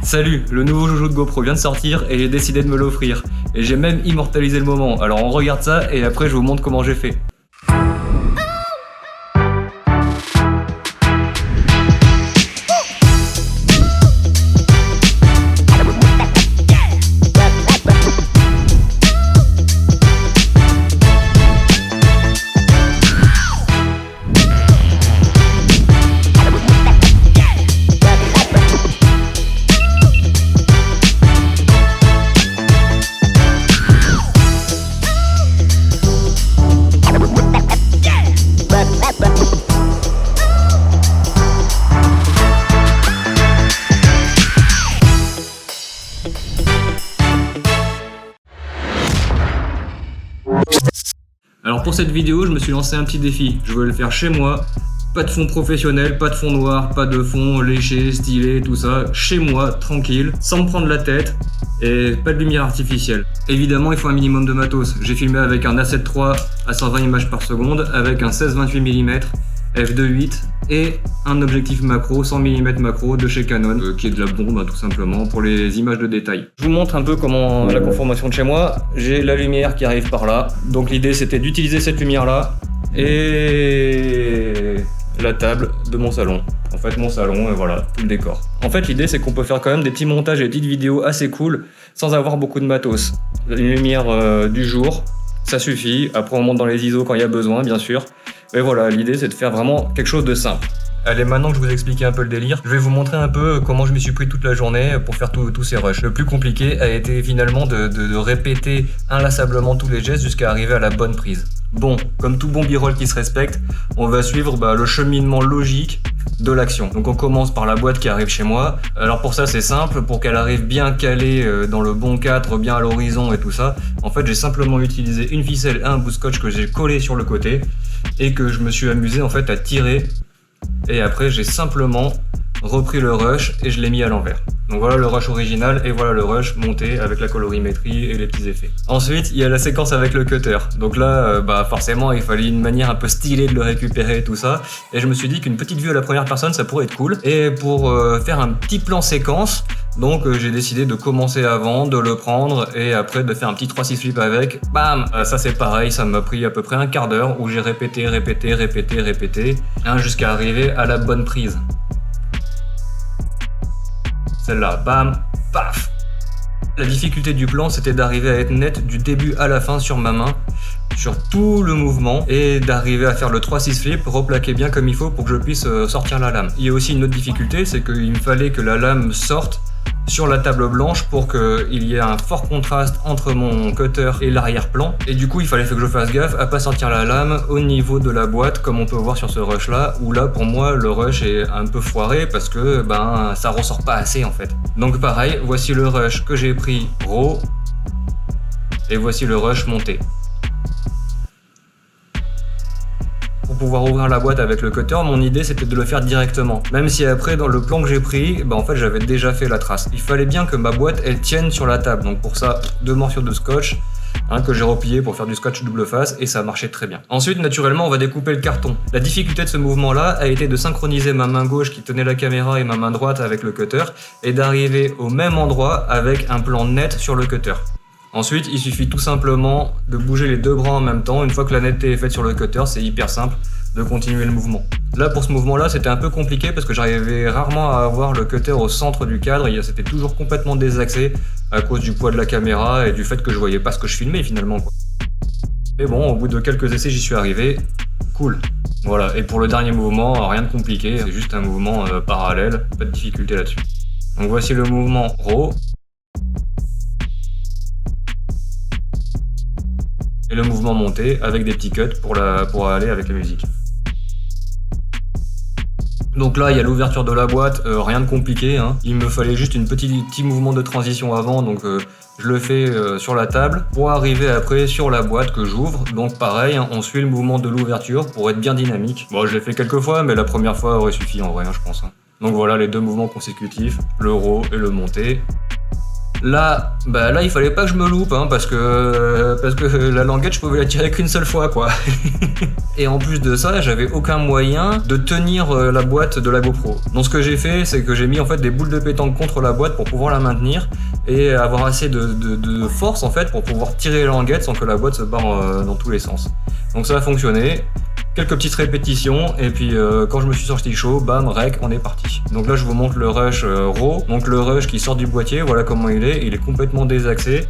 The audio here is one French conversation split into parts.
Salut, le nouveau joujou de GoPro vient de sortir et j'ai décidé de me l'offrir. Et j'ai même immortalisé le moment, alors on regarde ça et après je vous montre comment j'ai fait. Alors pour cette vidéo, je me suis lancé un petit défi. Je voulais le faire chez moi. Pas de fond professionnel, pas de fond noir, pas de fond léché, stylé, tout ça. Chez moi, tranquille, sans me prendre la tête et pas de lumière artificielle. Évidemment, il faut un minimum de matos. J'ai filmé avec un A7 III à 120 images par seconde, avec un 16-28 mm, f2.8 et un objectif macro 100 mm macro de chez Canon, qui est de la bombe tout simplement pour les images de détail. Je vous montre un peu comment la conformation de chez moi. J'ai la lumière qui arrive par là, donc l'idée c'était d'utiliser cette lumière là et la table de mon salon. En fait mon salon et voilà, tout le décor. En fait l'idée c'est qu'on peut faire quand même des petits montages et des petites vidéos assez cool sans avoir beaucoup de matos. Une lumière du jour, ça suffit. Après on monte dans les ISO quand il y a besoin bien sûr. Mais voilà, l'idée c'est de faire vraiment quelque chose de simple. Allez, maintenant que je vous ai expliqué un peu le délire, je vais vous montrer un peu comment je m'y suis pris toute la journée pour faire tous ces rushs. Le plus compliqué a été finalement de répéter inlassablement tous les gestes jusqu'à arriver à la bonne prise. Bon, comme tout bon b-roll qui se respecte, on va suivre le cheminement logique de l'action. Donc on commence par la boîte qui arrive chez moi. Alors pour ça c'est simple, pour qu'elle arrive bien calée dans le bon cadre, bien à l'horizon et tout ça, en fait j'ai simplement utilisé une ficelle et un bout de scotch que j'ai collé sur le côté et que je me suis amusé en fait à tirer, et après j'ai simplement repris le rush et je l'ai mis à l'envers. Donc voilà le rush original et voilà le rush monté avec la colorimétrie et les petits effets. Ensuite il y a la séquence avec le cutter. Donc là forcément il fallait une manière un peu stylée de le récupérer et tout ça, et je me suis dit qu'une petite vue à la première personne ça pourrait être cool. Et pour faire un petit plan séquence, donc j'ai décidé de commencer avant, de le prendre et après de faire un petit 3-6 flip avec. Bam, ça c'est pareil, ça m'a pris à peu près un quart d'heure où j'ai répété jusqu'à arriver à la bonne prise. Celle-là, bam, paf. La difficulté du plan, c'était d'arriver à être net du début à la fin sur ma main, sur tout le mouvement, et d'arriver à faire le 3-6 flip, replaquer bien comme il faut pour que je puisse sortir la lame. Il y a aussi une autre difficulté, c'est qu'il me fallait que la lame sorte sur la table blanche pour qu'il y ait un fort contraste entre mon cutter et l'arrière-plan. Et du coup, il fallait que je fasse gaffe à pas sortir la lame au niveau de la boîte, comme on peut voir sur ce rush-là, où là, pour moi, le rush est un peu foiré parce que ça ressort pas assez en fait. Donc pareil, voici le rush que j'ai pris RAW et voici le rush monté. Pour pouvoir ouvrir la boîte avec le cutter, mon idée c'était de le faire directement. Même si après dans le plan que j'ai pris, en fait j'avais déjà fait la trace. Il fallait bien que ma boîte elle tienne sur la table. Donc pour ça, 2 morceaux de scotch que j'ai replié pour faire du scotch double face et ça marchait très bien. Ensuite naturellement on va découper le carton. La difficulté de ce mouvement là a été de synchroniser ma main gauche qui tenait la caméra et ma main droite avec le cutter et d'arriver au même endroit avec un plan net sur le cutter. Ensuite, il suffit tout simplement de bouger les 2 bras en même temps. Une fois que la netteté est faite sur le cutter, c'est hyper simple de continuer le mouvement. Là, pour ce mouvement-là, c'était un peu compliqué parce que j'arrivais rarement à avoir le cutter au centre du cadre. C'était toujours complètement désaxé à cause du poids de la caméra et du fait que je voyais pas ce que je filmais finalement, quoi. Mais bon, au bout de quelques essais, j'y suis arrivé. Cool. Voilà. Et pour le dernier mouvement, rien de compliqué. C'est juste un mouvement parallèle. Pas de difficulté là-dessus. Donc voici le mouvement RAW. Et le mouvement monté avec des petits cuts pour aller avec la musique. Donc là il y a l'ouverture de la boîte, rien de compliqué, Il me fallait juste un petit mouvement de transition avant, donc je le fais sur la table pour arriver après sur la boîte que j'ouvre. Donc pareil, on suit le mouvement de l'ouverture pour être bien dynamique. Bon, je l'ai fait quelques fois, mais la première fois aurait suffi en vrai, je pense. Donc voilà les 2 mouvements consécutifs, le RAW et le monté. Là, il fallait pas que je me loupe, hein, parce que la languette, je pouvais la tirer qu'une seule fois, quoi. Et en plus de ça, j'avais aucun moyen de tenir la boîte de la GoPro. Donc ce que j'ai fait, c'est que j'ai mis en fait des boules de pétanque contre la boîte pour pouvoir la maintenir et avoir assez de force en fait pour pouvoir tirer la languette sans que la boîte se barre dans tous les sens. Donc ça a fonctionné. Quelques petites répétitions et puis quand je me suis senti chaud, bam, rec, on est parti. Donc là je vous montre le rush RAW, donc le rush qui sort du boîtier, voilà comment il est complètement désaxé.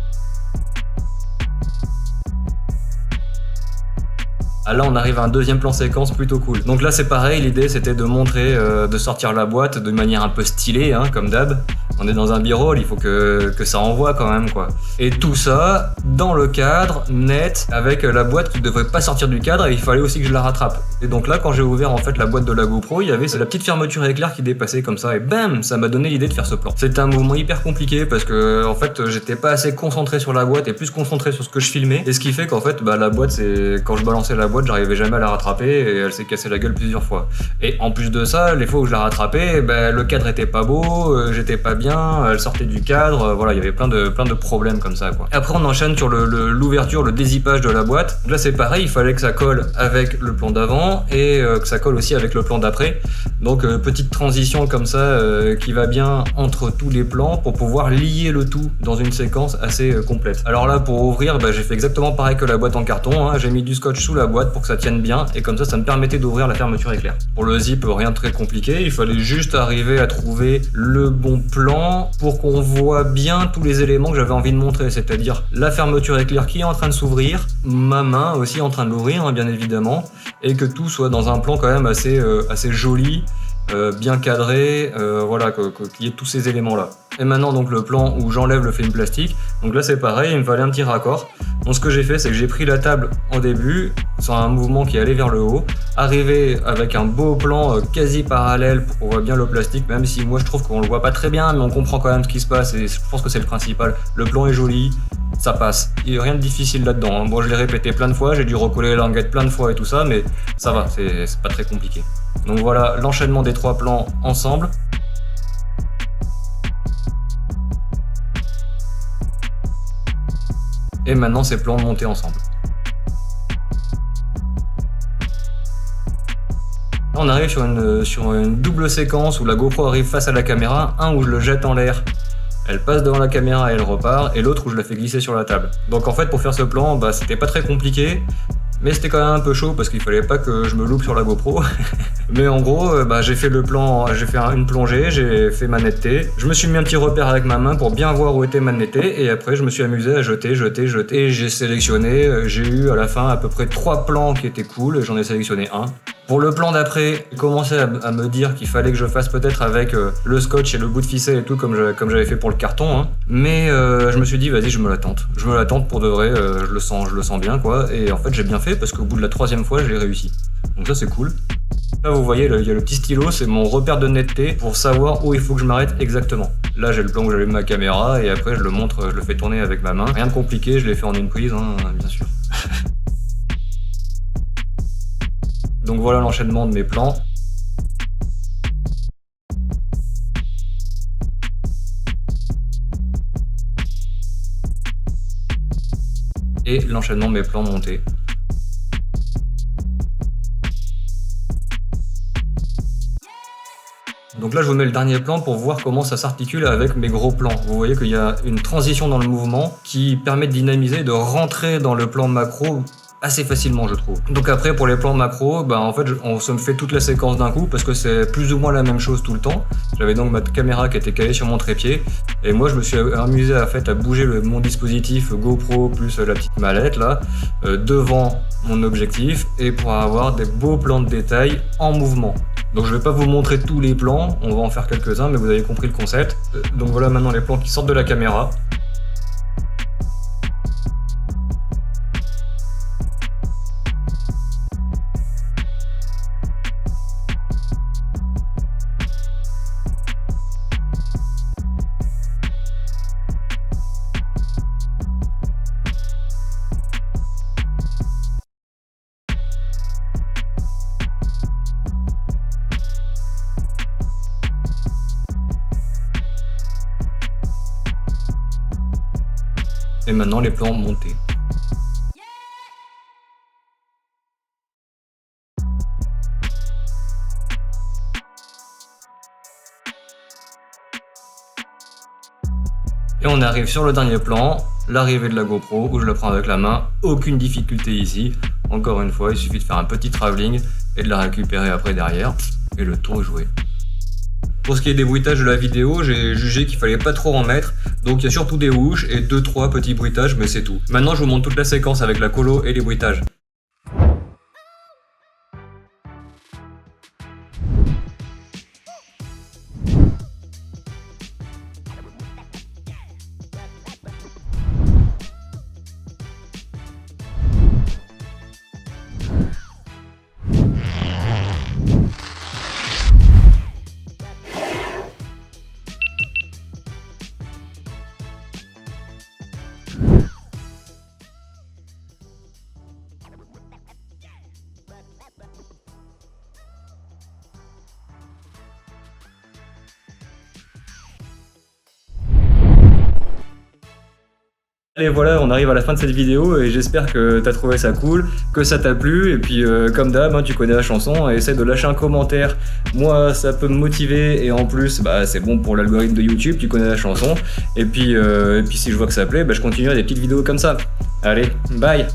Ah, là on arrive à un deuxième plan séquence plutôt cool. Donc là c'est pareil, l'idée c'était de montrer, de sortir la boîte de manière un peu stylée, hein, comme d'hab. On est dans un b-roll, il faut que ça envoie quand même, quoi. Et tout ça dans le cadre, net, avec la boîte qui ne devrait pas sortir du cadre et il fallait aussi que je la rattrape. Et donc là quand j'ai ouvert en fait la boîte de la GoPro, il y avait la petite fermeture éclair qui dépassait comme ça et bam, ça m'a donné l'idée de faire ce plan. C'était un mouvement hyper compliqué parce que en fait j'étais pas assez concentré sur la boîte et plus concentré sur ce que je filmais. Et ce qui fait qu'en fait la boîte, c'est quand je balançais la boîte, j'arrivais jamais à la rattraper et elle s'est cassée la gueule plusieurs fois. Et en plus de ça, les fois où je la rattrapais, le cadre était pas beau, j'étais pas bien, elle sortait du cadre, voilà, il y avait plein de problèmes comme ça, quoi. Et après on enchaîne sur l'ouverture, le dézippage de la boîte. Donc là c'est pareil, il fallait que ça colle avec le plan d'avant et que ça colle aussi avec le plan d'après. Donc petite transition comme ça qui va bien entre tous les plans pour pouvoir lier le tout dans une séquence assez complète. Alors là pour ouvrir, j'ai fait exactement pareil que la boîte en carton, hein. J'ai mis du scotch sous la boîte pour que ça tienne bien et comme ça me permettait d'ouvrir la fermeture éclair. Pour le zip, rien de très compliqué, il fallait juste arriver à trouver le bon plan pour qu'on voit bien tous les éléments que j'avais envie de montrer, c'est-à-dire la fermeture éclair qui est en train de s'ouvrir, ma main aussi en train de l'ouvrir, hein, bien évidemment, et que tout soit dans un plan quand même assez joli, bien cadré, voilà, qu'il y ait tous ces éléments-là. Et maintenant donc le plan où j'enlève le film plastique, donc là c'est pareil, il me fallait un petit raccord. Donc ce que j'ai fait, c'est que j'ai pris la table en début, sur un mouvement qui allait vers le haut, arrivé avec un beau plan quasi parallèle pour qu'on voit bien le plastique, même si moi je trouve qu'on le voit pas très bien, mais on comprend quand même ce qui se passe et je pense que c'est le principal. Le plan est joli, ça passe. Il n'y a rien de difficile là-dedans, hein. Moi je l'ai répété plein de fois, j'ai dû recoller la languette plein de fois et tout ça, mais ça va, c'est pas très compliqué. Donc voilà l'enchaînement des trois plans ensemble. Et maintenant ces plans montés ensemble. Là, on arrive sur une double séquence où la GoPro arrive face à la caméra, un où je le jette en l'air, elle passe devant la caméra et elle repart, et l'autre où je la fais glisser sur la table. Donc en fait pour faire ce plan, c'était pas très compliqué, mais c'était quand même un peu chaud parce qu'il fallait pas que je me loupe sur la GoPro. Mais en gros, j'ai fait le plan, j'ai fait une plongée, j'ai fait ma netteté. Je me suis mis un petit repère avec ma main pour bien voir où était ma netteté et après je me suis amusé à jeter. Et j'ai sélectionné, j'ai eu à la fin à peu près 3 plans qui étaient cool, j'en ai sélectionné un. Pour le plan d'après, j'ai commencé à me dire qu'il fallait que je fasse peut-être avec le scotch et le bout de ficelle et tout comme j'avais fait pour le carton, hein. Mais je me suis dit vas-y, je me la tente pour de vrai, je le sens bien, quoi. Et en fait j'ai bien fait parce qu'au bout de la 3e fois j'ai réussi. Donc ça c'est cool. Là vous voyez, il y a le petit stylo, c'est mon repère de netteté pour savoir où il faut que je m'arrête exactement. Là j'ai le plan où j'allume ma caméra et après je le montre, je le fais tourner avec ma main. Rien de compliqué, je l'ai fait en une prise, hein, bien sûr. Donc voilà l'enchaînement de mes plans. Et l'enchaînement de mes plans montés. Donc là je vous mets le dernier plan pour voir comment ça s'articule avec mes gros plans. Vous voyez qu'il y a une transition dans le mouvement qui permet de dynamiser, de rentrer dans le plan macro assez facilement, je trouve. Donc après pour les plans macro, en fait on se fait toute la séquence d'un coup parce que c'est plus ou moins la même chose tout le temps. J'avais donc ma caméra qui était calée sur mon trépied et moi je me suis amusé à bouger mon dispositif GoPro plus la petite mallette là devant mon objectif et pour avoir des beaux plans de détail en mouvement. Donc je vais pas vous montrer tous les plans, on va en faire quelques-uns mais vous avez compris le concept. Donc voilà maintenant les plans qui sortent de la caméra. Et maintenant les plans montés. Et on arrive sur le dernier plan, l'arrivée de la GoPro, où je la prends avec la main, aucune difficulté ici. Encore une fois, il suffit de faire un petit travelling et de la récupérer après derrière, et le tour est joué. Pour ce qui est des bruitages de la vidéo, j'ai jugé qu'il fallait pas trop en mettre, donc il y a surtout des whoosh et 2-3 petits bruitages, mais c'est tout. Maintenant je vous montre toute la séquence avec la colo et les bruitages. Et voilà, on arrive à la fin de cette vidéo et j'espère que t'as trouvé ça cool, que ça t'a plu, et puis comme d'hab, hein, tu connais la chanson, essaie de lâcher un commentaire, moi ça peut me motiver et en plus bah, c'est bon pour l'algorithme de YouTube, tu connais la chanson, et puis si je vois que ça plaît, bah, je continuerai des petites vidéos comme ça. Allez, bye!